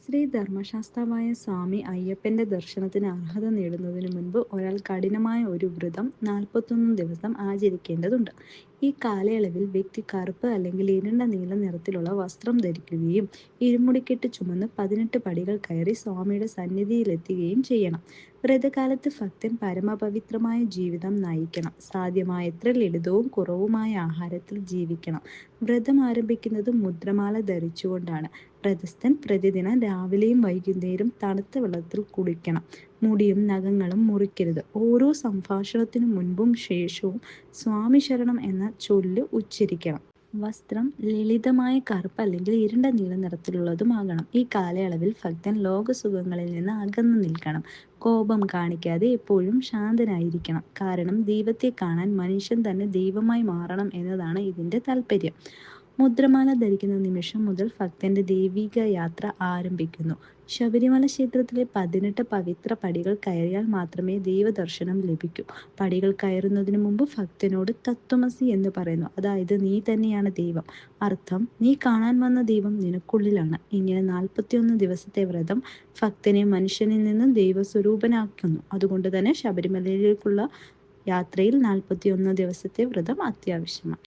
ശ്രീ ധർമ്മശാസ്താവായ സ്വാമി അയ്യപ്പന്റെ ദർശനത്തിന് അർഹത നേടുന്നതിനു മുൻപ് ഒരാൾ കഠിനമായ ഒരു വ്രതം 41 ദിവസം ആചരിക്കേണ്ടതുണ്ട്. ഈ കാലയളവിൽ വ്യക്തി കറുപ്പ് അല്ലെങ്കിൽ ഇരുണ്ട നീല നിറത്തിലുള്ള വസ്ത്രം ധരിക്കുകയും ഇരുമുടിക്കെട്ട് ചുമന്ന് 18 പടികൾ കയറി സ്വാമിയുടെ സന്നിധിയിലെത്തുകയും ചെയ്യണം. വ്രതകാലത്ത് ഭക്തൻ പരമപവിത്രമായ ജീവിതം നയിക്കണം. സാധ്യമായത്ര ലളിതവും കുറവുമായ ആഹാരത്തിൽ ജീവിക്കണം. വ്രതം ആരംഭിക്കുന്നത് മുദ്രമാല ധരിച്ചുകൊണ്ടാണ്. വ്രതസ്ഥൻ പ്രതിദിനം രാവിലെയും വൈകുന്നേരം തണുത്ത വെള്ളത്തിൽ കുളിക്കണം. മുടിയും നഖങ്ങളും മുറിക്കരുത്. ഓരോ സംഭാഷണത്തിനു മുൻപും ശേഷവും സ്വാമി ശരണം എന്ന ചൊല്ല് ഉച്ചരിക്കണം. വസ്ത്രം ലളിതമായ കറുപ്പ് അല്ലെങ്കിൽ ഇരുണ്ട നീല നിറത്തിലുള്ളതുമാകണം. ഈ കാലയളവിൽ ഭക്തൻ ലോകസുഖങ്ങളിൽ നിന്ന് അകന്നു നിൽക്കണം. കോപം കാണിക്കാതെ എപ്പോഴും ശാന്തനായിരിക്കണം. കാരണം ദൈവത്തെ കാണാൻ മനുഷ്യൻ തന്നെ ദൈവമായി മാറണം എന്നതാണ് ഇതിന്റെ താല്പര്യം. മുദ്രമാല ധരിക്കുന്ന നിമിഷം മുതൽ ഭക്തന്റെ ദൈവിക യാത്ര ആരംഭിക്കുന്നു. ശബരിമല ക്ഷേത്രത്തിലെ 18 പവിത്ര പടികൾ കയറിയാൽ മാത്രമേ ദൈവദർശനം ലഭിക്കൂ. പടികൾ കയറുന്നതിന് മുമ്പ് ഭക്തനോട് തത്വമസി എന്ന് പറയുന്നു. അതായത് നീ തന്നെയാണ് ദൈവം. അർത്ഥം നീ കാണാൻ വന്ന ദൈവം നിനക്കുള്ളിലാണ്. ഇങ്ങനെ 41 ദിവസത്തെ വ്രതം ഭക്തനെ മനുഷ്യനിൽ നിന്നും ദൈവസ്വരൂപനാക്കുന്നു. അതുകൊണ്ട് തന്നെ ശബരിമലയിലേക്കുള്ള യാത്രയിൽ 41 ദിവസത്തെ വ്രതം അത്യാവശ്യമാണ്.